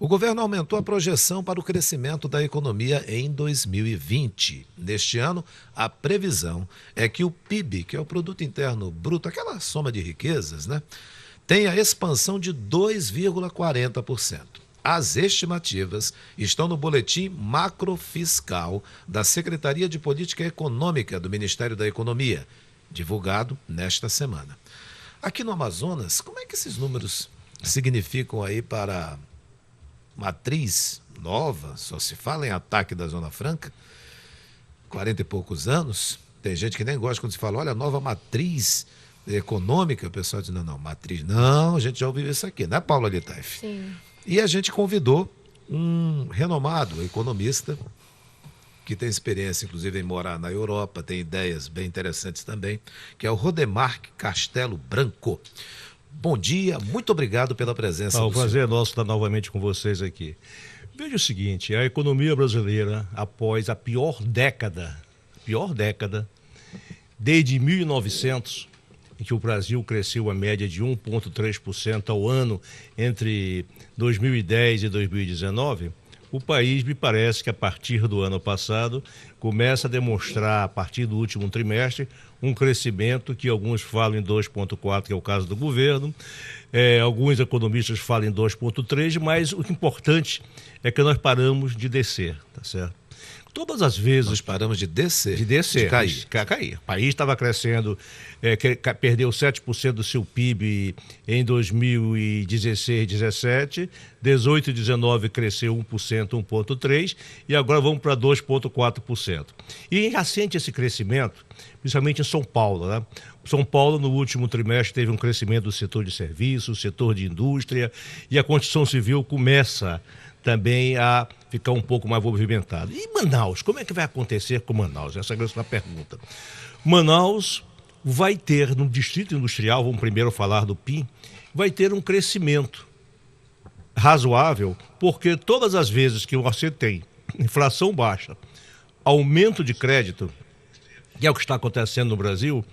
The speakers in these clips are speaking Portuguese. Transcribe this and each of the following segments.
O governo aumentou a projeção para o crescimento da economia em 2020. Neste ano, a previsão é que o PIB, que é o Produto Interno Bruto, aquela soma de riquezas, né, tenha expansão de 2,40%. As estimativas estão no boletim macrofiscal da Secretaria de Política Econômica do Ministério da Economia, divulgado nesta semana. Aqui no Amazonas, como é que esses números significam aí para matriz nova? Só se fala em ataque da Zona Franca, 40 e poucos anos. Tem gente que nem gosta quando se fala, olha, nova matriz econômica. O pessoal diz, não, matriz, não, a gente já ouviu isso aqui, né, Paula Litaif? Sim. E a gente convidou um renomado economista, que tem experiência, inclusive, em morar na Europa, tem ideias bem interessantes também, que é o Rodemar Castelo Branco. Bom dia, muito obrigado pela presença. O prazer é nosso estar novamente com vocês aqui. Veja o seguinte, a economia brasileira, após a pior década, desde 1900, em que o Brasil cresceu a média de 1,3% ao ano entre 2010 e 2019, o país, me parece que a partir do ano passado, começa a demonstrar, a partir do último trimestre, um crescimento que alguns falam em 2,4%, que é o caso do governo, alguns economistas falam em 2,3%, mas o importante é que nós paramos de descer, tá certo? Todas as vezes... Nós paramos de descer. De cair. O país estava crescendo, perdeu 7% do seu PIB em 2016, 17, 18 e 19 cresceu 1%, 1,3%, e agora vamos para 2,4%. E recente esse crescimento, principalmente em São Paulo, né? São Paulo, no último trimestre, teve um crescimento do setor de serviços, setor de indústria, e a construção civil começa também a ficar um pouco mais movimentado. E Manaus, como é que vai acontecer com Manaus? Essa é a grande pergunta. Manaus vai ter, no Distrito Industrial, vamos primeiro falar do PIN, vai ter um crescimento razoável, porque todas as vezes que você tem inflação baixa, aumento de crédito, que é o que está acontecendo no Brasil,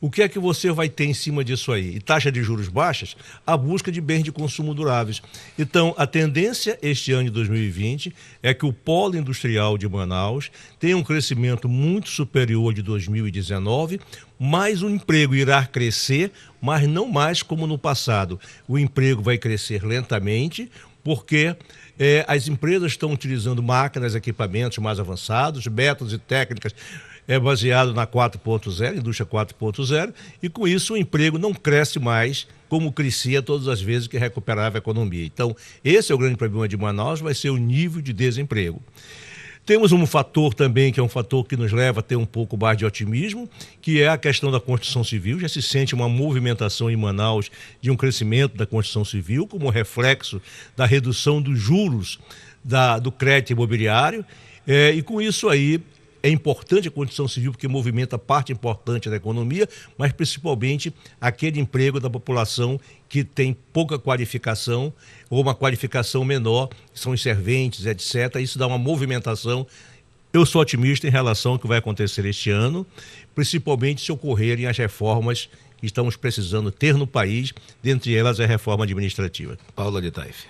o que é que você vai ter em cima disso aí? E taxa de juros baixas, a busca de bens de consumo duráveis. Então, a tendência este ano de 2020 é que o polo industrial de Manaus tenha um crescimento muito superior de 2019, mas o emprego irá crescer, mas não mais como no passado. O emprego vai crescer lentamente, porque as empresas estão utilizando máquinas, equipamentos mais avançados, métodos e técnicas baseado na 4.0, indústria 4.0, e com isso o emprego não cresce mais como crescia todas as vezes que recuperava a economia. Então, esse é o grande problema de Manaus, vai ser o nível de desemprego. Temos um fator também, que é um fator que nos leva a ter um pouco mais de otimismo, que é a questão da construção civil. Já se sente uma movimentação em Manaus de um crescimento da construção civil, como reflexo da redução dos juros do crédito imobiliário, e com isso aí, é importante a construção civil porque movimenta parte importante da economia, mas principalmente aquele emprego da população que tem pouca qualificação ou uma qualificação menor, que são os serventes, etc. Isso dá uma movimentação. Eu sou otimista em relação ao que vai acontecer este ano, principalmente se ocorrerem as reformas que estamos precisando ter no país, dentre elas a reforma administrativa. Paula Litaif.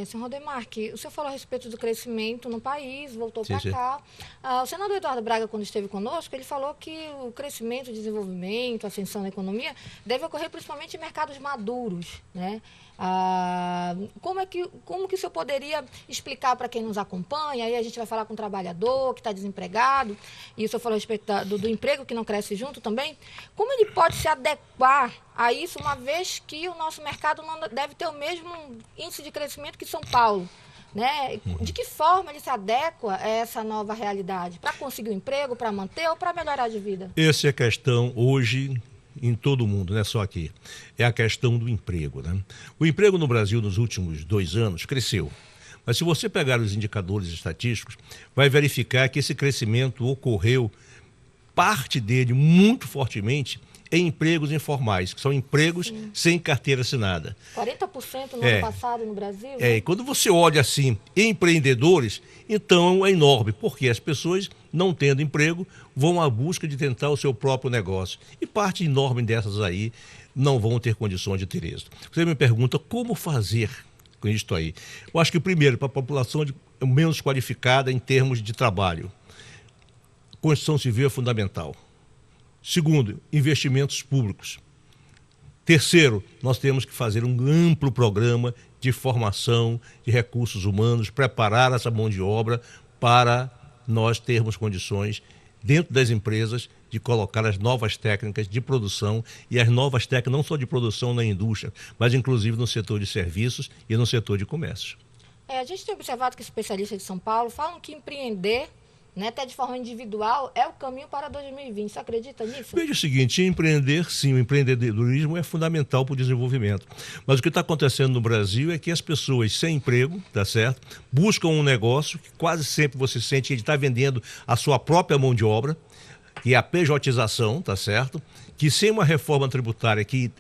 Senhor Rodemar, o senhor falou a respeito do crescimento no país, voltou para cá. O senador Eduardo Braga, quando esteve conosco, ele falou que o crescimento, desenvolvimento, ascensão da economia deve ocorrer principalmente em mercados maduros, né? Como que o senhor poderia explicar para quem nos acompanha? Aí a gente vai falar com o trabalhador que está desempregado, e o senhor falou a respeito do emprego que não cresce junto também. Como ele pode se adequar a isso, uma vez que o nosso mercado não deve ter o mesmo índice de crescimento que São Paulo, né? De que forma ele se adequa a essa nova realidade? Para conseguir um emprego, para manter ou para melhorar de vida? Essa é a questão hoje em todo o mundo, não é só aqui. É a questão do emprego, né? O emprego no Brasil nos últimos 2 anos cresceu. Mas se você pegar os indicadores estatísticos, vai verificar que esse crescimento ocorreu, parte dele muito fortemente, em empregos informais, que são empregos sem carteira assinada. 40% no ano passado no Brasil? E quando você olha assim, empreendedores, então é enorme, porque as pessoas, não tendo emprego, vão à busca de tentar o seu próprio negócio. E parte enorme dessas aí não vão ter condições de ter êxito. Você me pergunta como fazer com isto aí? Eu acho que, primeiro, para a população menos qualificada em termos de trabalho, construção civil é fundamental. Segundo, investimentos públicos. Terceiro, nós temos que fazer um amplo programa de formação de recursos humanos, preparar essa mão de obra para nós termos condições, dentro das empresas, de colocar as novas técnicas de produção e as novas técnicas não só de produção na indústria, mas inclusive no setor de serviços e no setor de comércio. A gente tem observado que especialistas de São Paulo falam que empreender, né, até de forma individual, é o caminho para 2020. Você acredita nisso? Veja o seguinte, empreender, sim, o empreendedorismo é fundamental para o desenvolvimento. Mas o que está acontecendo no Brasil é que as pessoas sem emprego, tá certo, buscam um negócio que quase sempre você sente que ele está vendendo a sua própria mão de obra, que é a pejotização, tá certo? Que sem uma reforma tributária que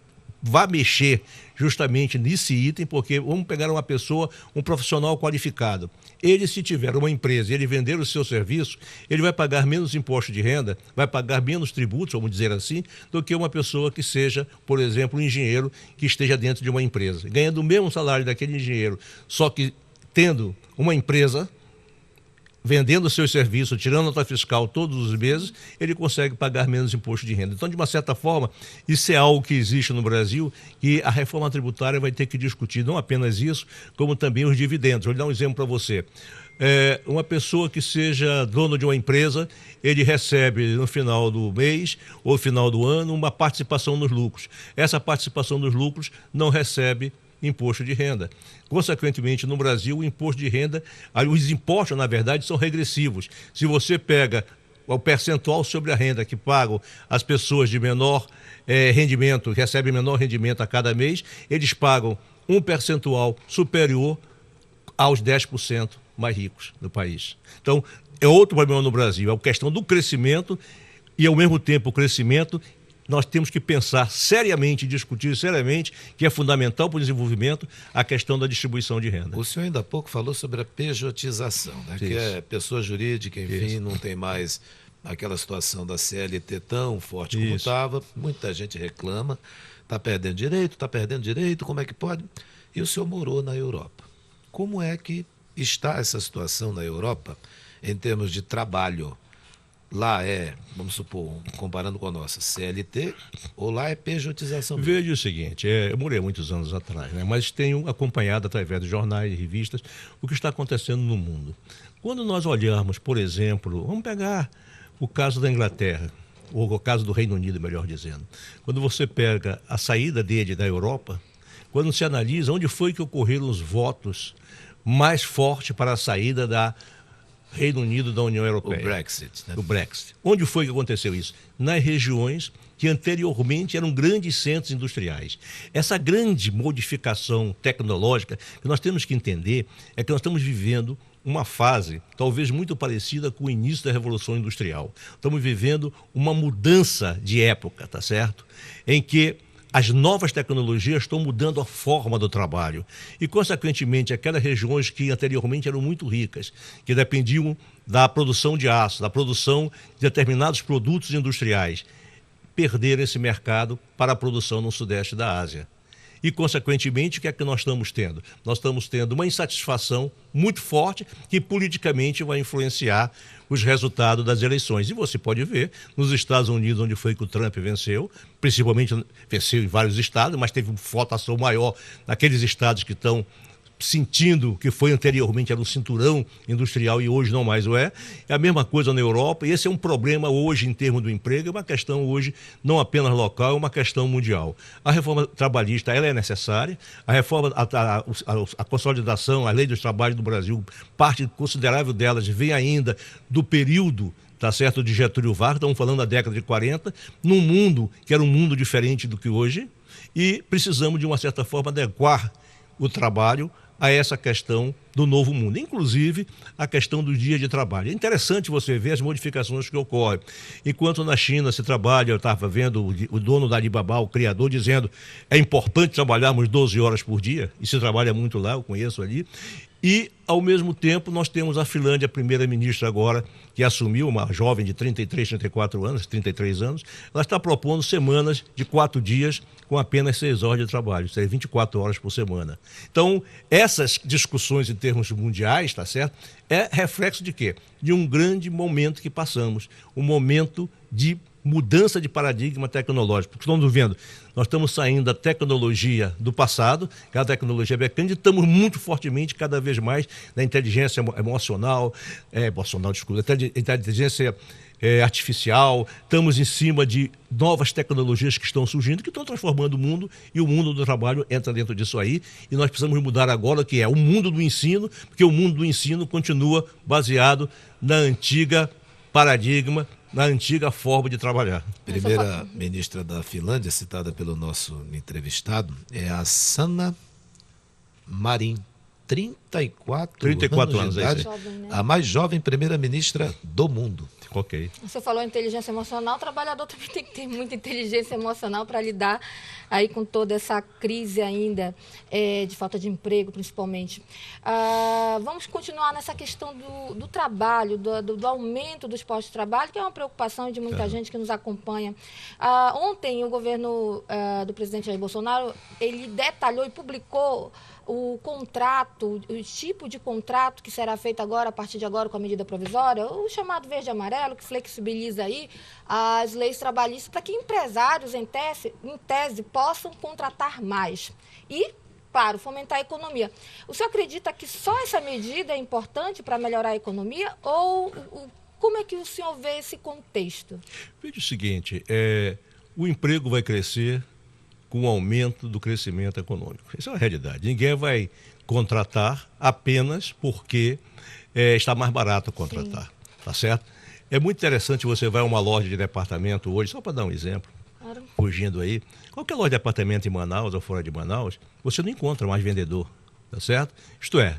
vá mexer justamente nesse item, porque vamos pegar uma pessoa, um profissional qualificado. Ele, se tiver uma empresa e ele vender o seu serviço, ele vai pagar menos imposto de renda, vai pagar menos tributos, vamos dizer assim, do que uma pessoa que seja, por exemplo, um engenheiro que esteja dentro de uma empresa. Ganhando o mesmo salário daquele engenheiro, só que tendo uma empresa, vendendo o seu serviço, tirando a nota fiscal todos os meses, ele consegue pagar menos imposto de renda. Então, de uma certa forma, isso é algo que existe no Brasil e a reforma tributária vai ter que discutir não apenas isso, como também os dividendos. Vou dar um exemplo para você. Uma pessoa que seja dono de uma empresa, ele recebe no final do mês ou final do ano uma participação nos lucros. Essa participação nos lucros não recebe imposto de renda. Consequentemente, no Brasil, o imposto de renda, os impostos, na verdade, são regressivos. Se você pega o percentual sobre a renda que pagam as pessoas de menor rendimento, que recebem menor rendimento a cada mês, eles pagam um percentual superior aos 10% mais ricos do país. Então, é outro problema no Brasil, é a questão do crescimento e, ao mesmo tempo, o crescimento. Nós temos que pensar seriamente, discutir seriamente, que é fundamental para o desenvolvimento, a questão da distribuição de renda. O senhor ainda há pouco falou sobre a pejotização, né? Que é pessoa jurídica, enfim, não tem mais aquela situação da CLT tão forte como estava. Muita gente reclama, está perdendo direito, como é que pode? E o senhor morou na Europa. Como é que está essa situação na Europa em termos de trabalho? Lá vamos supor, comparando com a nossa, CLT, ou lá é pejotização? Veja o seguinte, eu morei há muitos anos atrás, né? Mas tenho acompanhado através de jornais e revistas o que está acontecendo no mundo. Quando nós olharmos, por exemplo, vamos pegar o caso da Inglaterra, ou o caso do Reino Unido, melhor dizendo. Quando você pega a saída dele da Europa, quando se analisa onde foi que ocorreram os votos mais fortes para a saída da Reino Unido da União Europeia. O Brexit, né? O Brexit. Onde foi que aconteceu isso? Nas regiões que anteriormente eram grandes centros industriais. Essa grande modificação tecnológica que nós temos que entender é que nós estamos vivendo uma fase talvez muito parecida com o início da Revolução Industrial. Estamos vivendo uma mudança de época, tá certo? Em que as novas tecnologias estão mudando a forma do trabalho e, consequentemente, aquelas regiões que anteriormente eram muito ricas, que dependiam da produção de aço, da produção de determinados produtos industriais, perderam esse mercado para a produção no sudeste da Ásia. E, consequentemente, o que é que nós estamos tendo? Nós estamos tendo uma insatisfação muito forte que politicamente vai influenciar os resultados das eleições. E você pode ver nos Estados Unidos, onde foi que o Trump venceu, principalmente venceu em vários estados, mas teve uma votação maior naqueles estados que estão sentindo que foi anteriormente era um cinturão industrial e hoje não mais o é. É a mesma coisa na Europa e esse é um problema hoje em termos do emprego, é uma questão hoje não apenas local, é uma questão mundial. A reforma trabalhista ela é necessária, a reforma, a consolidação, a lei dos trabalhos do Brasil, parte considerável delas vem ainda do período, tá certo, de Getúlio Vargas, estamos falando da década de 40, num mundo que era um mundo diferente do que hoje e precisamos de uma certa forma adequar o trabalho a essa questão do novo mundo, inclusive a questão do dia de trabalho. É interessante você ver as modificações que ocorrem. Enquanto na China se trabalha, eu estava vendo o dono da Alibaba, o criador, dizendo é importante trabalharmos 12 horas por dia, e se trabalha muito lá, eu conheço ali, e ao mesmo tempo nós temos a Finlândia, a primeira-ministra agora, que assumiu, uma jovem de 33 anos, ela está propondo semanas de 4 dias com apenas 6 horas de trabalho, isso é 24 horas por semana. Então, essas discussões em termos mundiais, tá certo? É reflexo de quê? De um grande momento que passamos, um momento de mudança de paradigma tecnológico. Porque estamos vendo, nós estamos saindo da tecnologia do passado, que é a tecnologia mecânica, e estamos muito fortemente, cada vez mais, na inteligência inteligência artificial, estamos em cima de novas tecnologias que estão surgindo, que estão transformando o mundo, e o mundo do trabalho entra dentro disso aí, e nós precisamos mudar agora, que é o mundo do ensino, porque o mundo do ensino continua baseado na antiga paradigma, na antiga forma de trabalhar. Primeira ministra da Finlândia, citada pelo nosso entrevistado, é a Sanna Marin. 34 anos de idade, a mais jovem primeira-ministra do mundo. Ok. Você falou inteligência emocional, o trabalhador também tem que ter muita inteligência emocional para lidar aí com toda essa crise ainda de falta de emprego, principalmente. Vamos continuar nessa questão do trabalho, do aumento dos postos de trabalho, que é uma preocupação de muita gente que nos acompanha. Ontem, o governo do presidente Jair Bolsonaro, ele detalhou e publicou o contrato, o tipo de contrato que será feito agora, a partir de agora, com a medida provisória, o chamado verde-amarelo, que flexibiliza aí as leis trabalhistas para que empresários, em tese, possam contratar mais. E, claro, fomentar a economia. O senhor acredita que só essa medida é importante para melhorar a economia? Ou como é que o senhor vê esse contexto? Veja o seguinte, o emprego vai crescer com o aumento do crescimento econômico. Isso é uma realidade. Ninguém vai contratar apenas porque está mais barato contratar. Sim. Tá certo? É muito interessante, você vai a uma loja de departamento hoje, só para dar um exemplo, claro, fugindo aí, qualquer loja de departamento em Manaus ou fora de Manaus, você não encontra mais vendedor, tá certo? Isto é,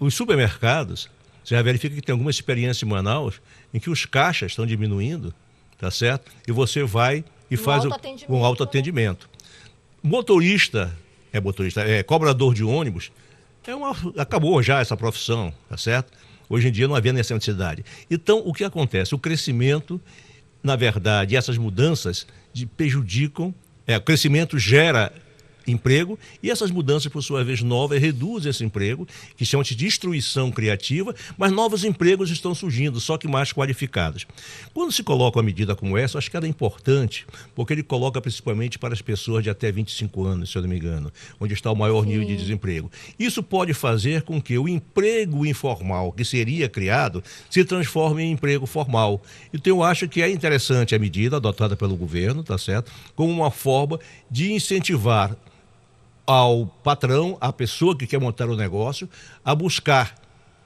os supermercados, você já verifica que tem alguma experiência em Manaus em que os caixas estão diminuindo, tá certo? E você vai e faz um autoatendimento. Motorista, cobrador de ônibus, acabou já essa profissão, tá certo? Hoje em dia não havia necessidade. Então, o que acontece? O crescimento, na verdade, essas mudanças prejudicam, o crescimento gera emprego, e essas mudanças, por sua vez, novas, reduzem esse emprego, que chama de destruição criativa, mas novos empregos estão surgindo, só que mais qualificados. Quando se coloca uma medida como essa, eu acho que ela é importante, porque ele coloca principalmente para as pessoas de até 25 anos, se eu não me engano, onde está o maior nível de desemprego. Isso pode fazer com que o emprego informal que seria criado se transforme em emprego formal. Então, eu acho que é interessante a medida adotada pelo governo, tá certo? Como uma forma de incentivar ao patrão, à pessoa que quer montar o negócio, a buscar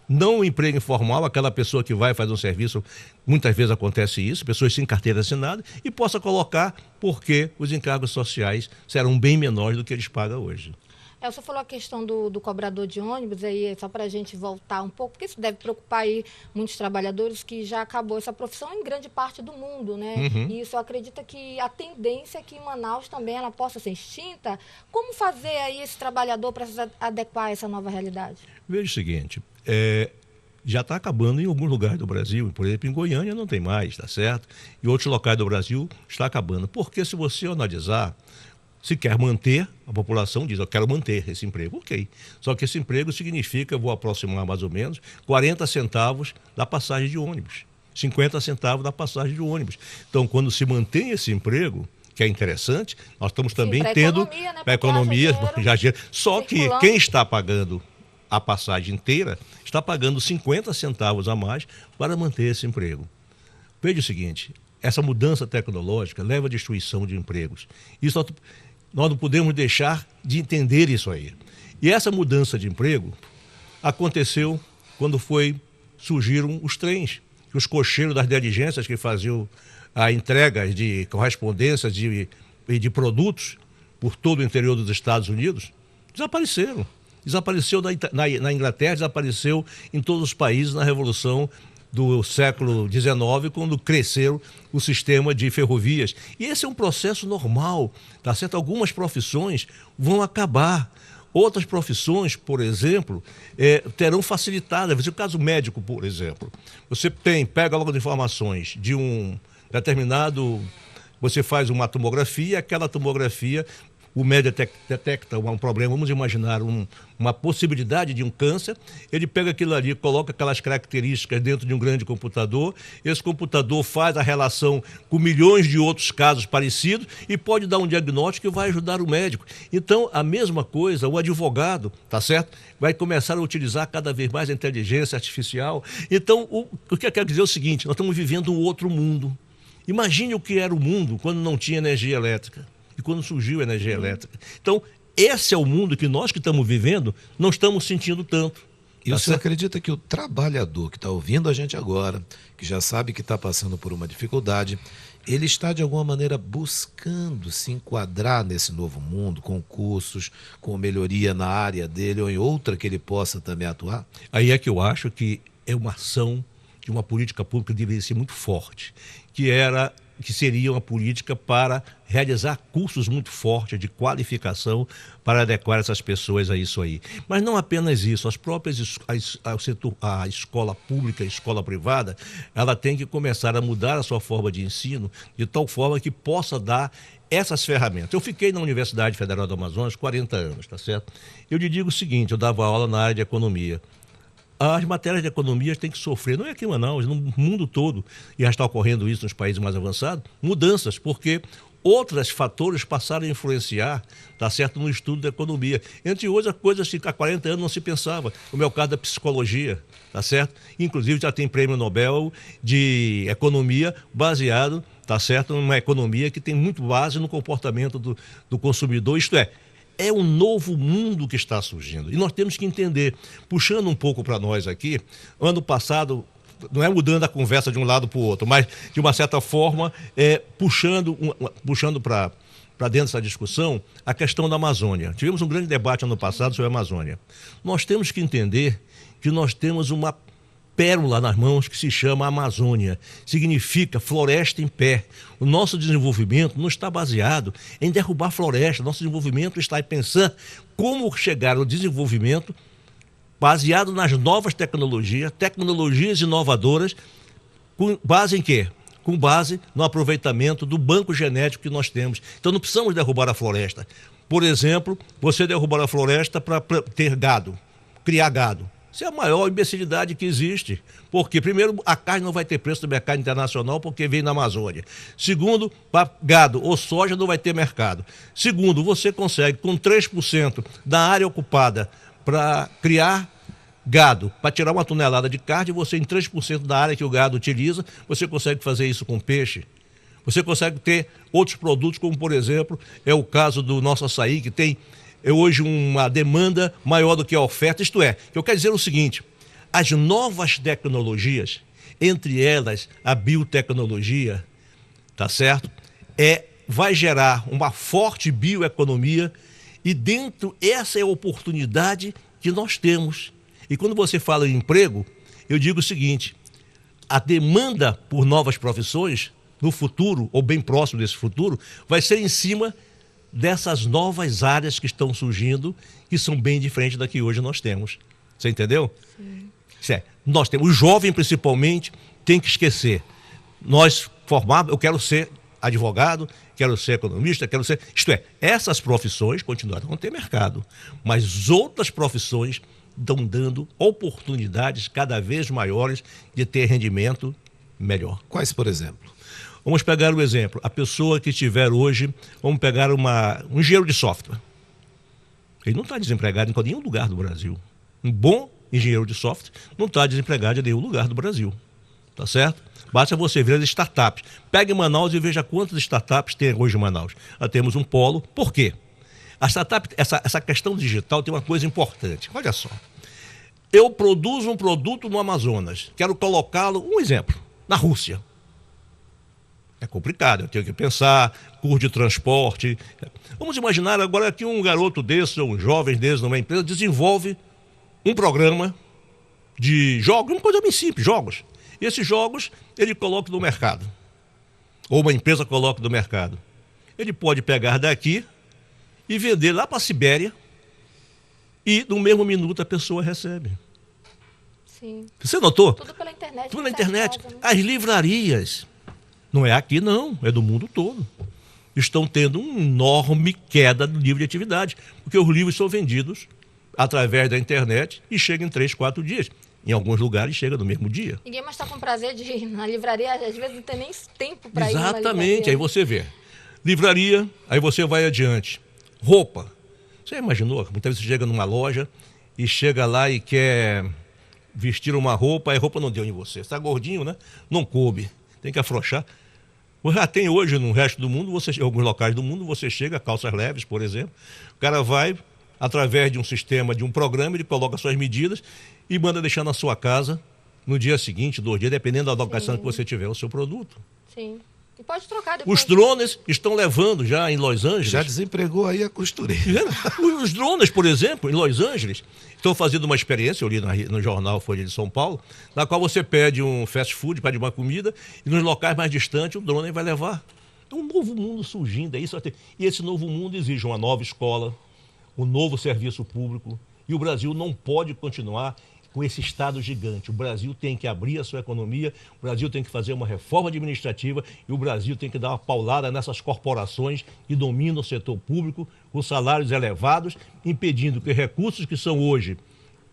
não o emprego informal, aquela pessoa que vai fazer um serviço, muitas vezes acontece isso, pessoas sem carteira assinada, e possa colocar, porque os encargos sociais serão bem menores do que eles pagam hoje. Você falou a questão do cobrador de ônibus, aí só para a gente voltar um pouco, porque isso deve preocupar aí muitos trabalhadores, que já acabou essa profissão em grande parte do mundo, né? Uhum. E isso acredita que a tendência é que em Manaus também ela possa ser extinta. Como fazer aí esse trabalhador para se adequar a essa nova realidade? Veja o seguinte, já está acabando em alguns lugares do Brasil, por exemplo, em Goiânia não tem mais, tá certo? E outros locais do Brasil está acabando. Porque se você analisar, se quer manter, a população diz, eu quero manter esse emprego, ok. Só que esse emprego significa, vou aproximar mais ou menos, 40 centavos da passagem de ônibus, 50 centavos da passagem de ônibus. Então, quando se mantém esse emprego, que é interessante, nós estamos também tendo para a economia, só que quem está pagando a passagem inteira está pagando 50 centavos a mais para manter esse emprego. Veja o seguinte, essa mudança tecnológica leva à destruição de empregos. Isso nós não podemos deixar de entender isso aí. E essa mudança de emprego aconteceu quando surgiram os trens, os cocheiros das diligências que faziam a entrega de correspondências de produtos por todo o interior dos Estados Unidos, desapareceram. Desapareceu na Inglaterra, desapareceu em todos os países na Revolução do século XIX, quando cresceu o sistema de ferrovias. E esse é um processo normal, tá certo? Algumas profissões vão acabar. Outras profissões, por exemplo, terão facilitadas. O caso médico, por exemplo. Você pega logo as informações de um determinado Você faz uma tomografia, aquela tomografia, o médico detecta um problema, vamos imaginar uma possibilidade de um câncer, ele pega aquilo ali, coloca aquelas características dentro de um grande computador, esse computador faz a relação com milhões de outros casos parecidos e pode dar um diagnóstico que vai ajudar o médico. Então, a mesma coisa, o advogado, tá certo? Vai começar a utilizar cada vez mais a inteligência artificial. Então, o que eu quero dizer é o seguinte, nós estamos vivendo um outro mundo. Imagine o que era o mundo quando não tinha energia elétrica e quando surgiu a energia elétrica. Então, esse é o mundo que nós que estamos vivendo não estamos sentindo tanto. E o senhor acredita que o trabalhador que está ouvindo a gente agora, que já sabe que está passando por uma dificuldade, ele está de alguma maneira buscando se enquadrar nesse novo mundo, com cursos, com melhoria na área dele ou em outra que ele possa também atuar? Aí é que eu acho que é uma ação de uma política pública que deveria ser muito forte, que seria uma política para realizar cursos muito fortes de qualificação para adequar essas pessoas a isso aí. Mas não apenas isso, as próprias a escola pública, a escola privada, ela tem que começar a mudar a sua forma de ensino de tal forma que possa dar essas ferramentas. Eu fiquei na Universidade Federal do Amazonas 40 anos, tá certo? Eu lhe digo o seguinte, eu dava aula na área de economia. As matérias de economia têm que sofrer, não é aqui em Manaus, no mundo todo, e já está ocorrendo isso nos países mais avançados, mudanças, porque outros fatores passaram a influenciar, tá certo, no estudo da economia. Entre outras coisas que há 40 anos não se pensava, o meu caso da psicologia, tá certo? Inclusive já tem prêmio Nobel de economia baseado, tá certo, numa economia que tem muito base no comportamento do consumidor, isto é um novo mundo que está surgindo. E nós temos que entender, puxando um pouco para nós aqui, ano passado, não é mudando a conversa de um lado para o outro, mas de uma certa forma, puxando para dentro dessa discussão, a questão da Amazônia. Tivemos um grande debate ano passado sobre a Amazônia. Nós temos que entender que nós temos uma pérola nas mãos que se chama Amazônia. Significa floresta em pé. O nosso desenvolvimento não está baseado em derrubar floresta. Nosso desenvolvimento está em pensar como chegar ao desenvolvimento baseado nas novas tecnologias inovadoras, com base em quê? Com base no aproveitamento do banco genético que nós temos. Então não precisamos derrubar a floresta. Por exemplo, você derrubar a floresta para ter gado, criar gado. Isso é a maior imbecilidade que existe. Porque, primeiro, a carne não vai ter preço no mercado internacional porque vem na Amazônia. Segundo, para gado ou soja não vai ter mercado. Segundo, você consegue, com 3% da área ocupada para criar gado, para tirar uma tonelada de carne, você em 3% da área que o gado utiliza, você consegue fazer isso com peixe. Você consegue ter outros produtos, como, por exemplo, é o caso do nosso açaí, que tem hoje uma demanda maior do que a oferta. Isto é, eu quero dizer o seguinte, as novas tecnologias, entre elas a biotecnologia, tá certo? Vai gerar uma forte bioeconomia e dentro essa é a oportunidade que nós temos. E quando você fala em emprego, eu digo o seguinte, a demanda por novas profissões no futuro, ou bem próximo desse futuro, vai ser em cima dessas novas áreas que estão surgindo, que são bem diferentes da que hoje nós temos. Você entendeu? Sim. Nós temos, o jovem principalmente, tem que esquecer. Eu quero ser advogado, quero ser economista, Isto é, essas profissões continuarão a ter mercado, mas outras profissões estão dando oportunidades cada vez maiores de ter rendimento melhor. Quais, por exemplo? Vamos pegar o exemplo, a pessoa que tiver hoje, vamos pegar um engenheiro de software. Ele não está desempregado em nenhum lugar do Brasil. Um bom engenheiro de software não está desempregado em nenhum lugar do Brasil. Tá certo? Basta você ver as startups. Pegue Manaus e veja quantas startups tem hoje em Manaus. Nós temos um polo. Por quê? A startup, essa questão digital tem uma coisa importante. Olha só. Eu produzo um produto no Amazonas. Quero colocá-lo, um exemplo, na Rússia. É complicado, eu tenho que pensar, custo de transporte. Vamos imaginar agora que um garoto desse, ou um jovem desse, numa empresa, desenvolve um programa de jogos, uma coisa bem simples, jogos. E esses jogos ele coloca no mercado. Ou uma empresa coloca no mercado. Ele pode pegar daqui e vender lá para a Sibéria e no mesmo minuto a pessoa recebe. Sim. Você notou? Tudo pela internet. Tudo na internet. As livrarias. Não é aqui, não, é do mundo todo. Estão tendo uma enorme queda do nível de atividade, porque os livros são vendidos através da internet e chegam em 3, 4 dias. Em alguns lugares chega no mesmo dia. Ninguém mais está com prazer de ir na livraria, às vezes não tem nem tempo para ir na livraria. Exatamente, aí você vê. Livraria, aí você vai adiante. Roupa. Você imaginou? Muitas vezes você chega numa loja e chega lá e quer vestir uma roupa, aí a roupa não deu em você. Você está gordinho, né? Não coube. Tem que afrouxar. Já tem hoje no resto do mundo, em alguns locais do mundo, você chega, calças leves, por exemplo, o cara vai, através de um sistema, de um programa, ele coloca suas medidas e manda deixar na sua casa no dia seguinte, 2 dias, dependendo da locação que você tiver o seu produto. Sim. E pode trocar depois. Os drones estão levando já em Los Angeles. Já desempregou aí a costureira. Os drones, por exemplo, em Los Angeles, estão fazendo uma experiência, eu li no jornal Folha de São Paulo, na qual você pede um fast food, pede uma comida, e nos locais mais distantes o drone vai levar. Então, um novo mundo surgindo aí. E esse novo mundo exige uma nova escola, um novo serviço público, e o Brasil não pode continuar com esse Estado gigante. O Brasil tem que abrir a sua economia, o Brasil tem que fazer uma reforma administrativa e o Brasil tem que dar uma paulada nessas corporações que dominam o setor público, com salários elevados, impedindo que recursos que são hoje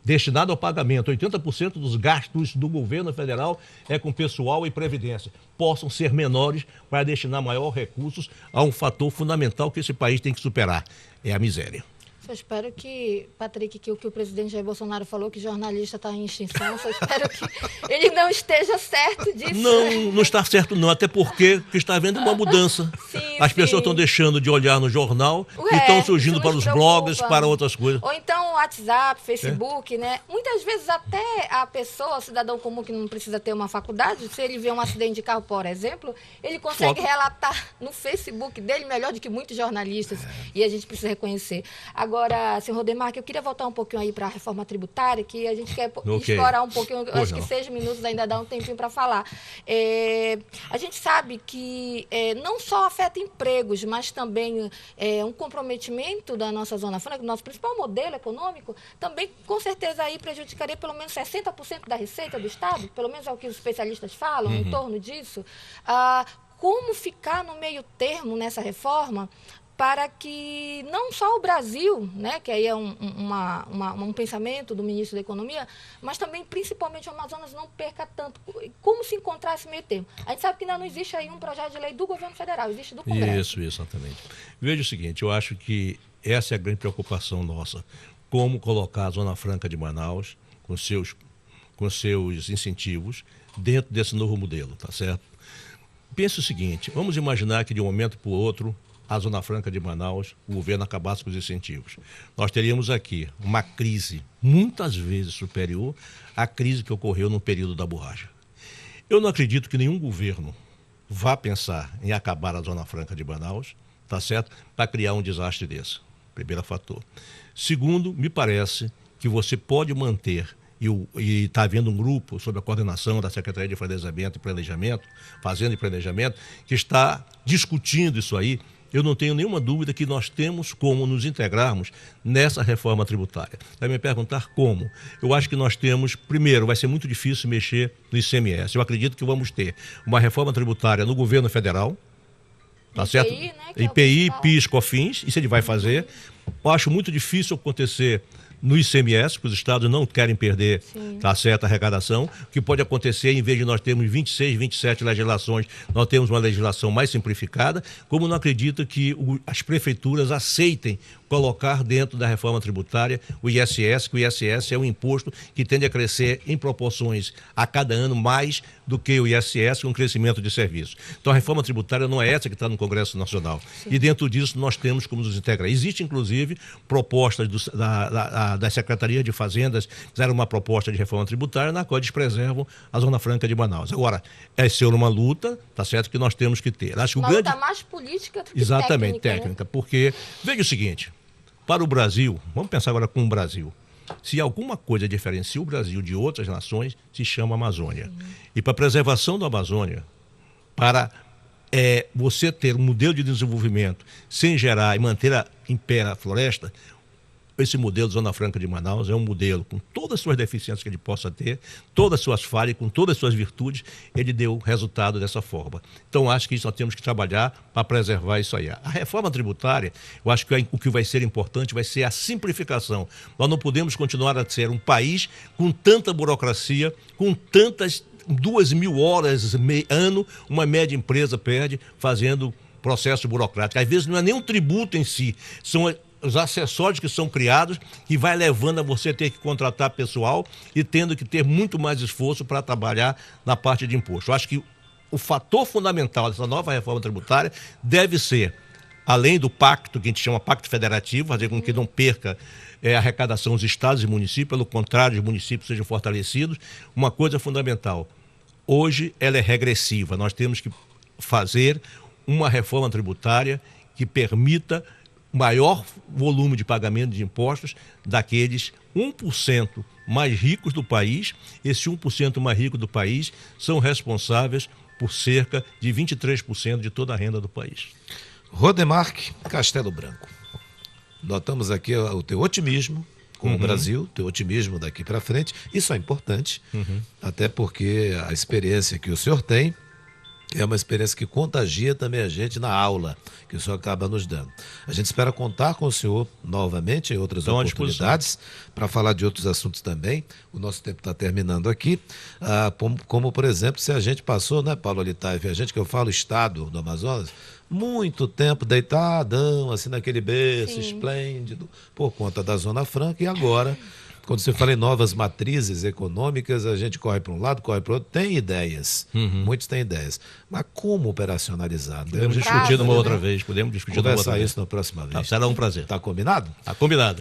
destinados ao pagamento, 80% dos gastos do governo federal é com pessoal e previdência, possam ser menores para destinar maior recursos a um fator fundamental que esse país tem que superar, é a miséria. Eu espero que, Patrick, que o que o presidente Jair Bolsonaro falou, que jornalista está em extinção, eu espero que ele não esteja certo disso. Não está certo não, até porque está havendo uma mudança. As pessoas estão deixando de olhar no jornal e estão surgindo para os blogs, para outras coisas. Ou então WhatsApp, Facebook, né? Muitas vezes até a pessoa, o cidadão comum que não precisa ter uma faculdade, se ele vê um acidente de carro, por exemplo, ele consegue relatar no Facebook dele melhor do que muitos jornalistas. E a gente precisa reconhecer. Agora, senhor Rodemarque, eu queria voltar um pouquinho aí para a reforma tributária, que a gente quer explorar um pouquinho, acho que 6 minutos ainda dá um tempinho para falar. A gente sabe que não só afeta empregos, mas também um comprometimento da nossa Zona Franca, do nosso principal modelo econômico, também com certeza aí prejudicaria pelo menos 60% da receita do Estado, pelo menos é o que os especialistas falam, em torno disso. Como ficar no meio termo nessa reforma para que não só o Brasil, né, que aí é um pensamento do ministro da Economia, mas também, principalmente, o Amazonas não perca tanto. Como se encontrar esse meio termo? A gente sabe que ainda não existe aí um projeto de lei do governo federal, existe do Congresso. Isso, exatamente. Veja o seguinte, eu acho que essa é a grande preocupação nossa. Como colocar a Zona Franca de Manaus, com seus incentivos, dentro desse novo modelo, tá certo? Pense o seguinte, vamos imaginar que de um momento para o outro, a Zona Franca de Manaus, o governo acabasse com os incentivos. Nós teríamos aqui uma crise muitas vezes superior à crise que ocorreu no período da borracha. Eu não acredito que nenhum governo vá pensar em acabar a Zona Franca de Manaus, tá certo? Para criar um desastre desse. Primeiro fator. Segundo, me parece que você pode manter, e está havendo um grupo sob a coordenação da Secretaria de Fazenda e Planejamento, que está discutindo isso aí. Eu não tenho nenhuma dúvida que nós temos como nos integrarmos nessa reforma tributária. Vai me perguntar como? Eu acho que nós temos, primeiro, vai ser muito difícil mexer no ICMS. Eu acredito que vamos ter uma reforma tributária no governo federal, tá IPI, certo? Né, IPI, PIS, COFINS, isso ele vai fazer. Eu acho muito difícil acontecer no ICMS, porque os estados não querem perder a certa arrecadação. O que pode acontecer, em vez de nós termos 26, 27 legislações, nós temos uma legislação mais simplificada, como não acredito que as prefeituras aceitem colocar dentro da reforma tributária o ISS, que o ISS é um imposto que tende a crescer em proporções a cada ano mais do que o ISS, com crescimento de serviços. Então a reforma tributária não é essa que está no Congresso Nacional. E dentro disso nós temos como nos integrar. Existe, inclusive, propostas da Secretaria de Fazendas, fizeram uma proposta de reforma tributária na qual eles preservam a Zona Franca de Manaus. Agora, é ser uma luta, tá certo, que nós temos que ter. Acho que uma luta mais política do que exatamente, técnica, né? Porque, veja o seguinte, para o Brasil, vamos pensar agora com o Brasil, se alguma coisa diferencia o Brasil de outras nações, se chama Amazônia. E para a preservação da Amazônia, para você ter um modelo de desenvolvimento sem gerar e manter em pé a floresta, esse modelo Zona Franca de Manaus é um modelo com todas as suas deficiências que ele possa ter, todas as suas falhas, com todas as suas virtudes, ele deu resultado dessa forma. Então, acho que isso nós temos que trabalhar para preservar isso aí. A reforma tributária, eu acho que o que vai ser importante vai ser a simplificação. Nós não podemos continuar a ser um país com tanta burocracia, com tantas 2.000 horas ano, uma média empresa perde fazendo processo burocrático. Às vezes não é nem um tributo em si, são os acessórios que são criados, que vai levando a você ter que contratar pessoal e tendo que ter muito mais esforço para trabalhar na parte de imposto. Eu acho que o fator fundamental dessa nova reforma tributária deve ser, além do pacto, que a gente chama pacto federativo, fazer com que não perca a arrecadação dos estados e municípios, pelo contrário, os municípios sejam fortalecidos. Uma coisa fundamental, hoje ela é regressiva, nós temos que fazer uma reforma tributária que permita maior volume de pagamento de impostos daqueles 1% mais ricos do país. Esse 1% mais rico do país são responsáveis por cerca de 23% de toda a renda do país. Rodemark Castelo Branco. Notamos aqui o teu otimismo com o Brasil, teu otimismo daqui para frente. Isso é importante, até porque a experiência que o senhor tem é uma experiência que contagia também a gente na aula, que o senhor acaba nos dando. A gente espera contar com o senhor novamente em outras oportunidades para falar de outros assuntos também. O nosso tempo está terminando aqui. Como, por exemplo, se a gente passou, né, Paulo Litaife, a gente que eu falo estado do Amazonas, muito tempo deitadão, assim, naquele berço esplêndido, por conta da Zona Franca, e agora, quando você fala em novas matrizes econômicas, a gente corre para um lado, corre para o outro, tem ideias, muitos têm ideias, mas como operacionalizar? Podemos discutir numa outra vez, podemos discutir numa outra vez. Conversar isso na próxima vez. Será um prazer. Tá combinado? Tá combinado.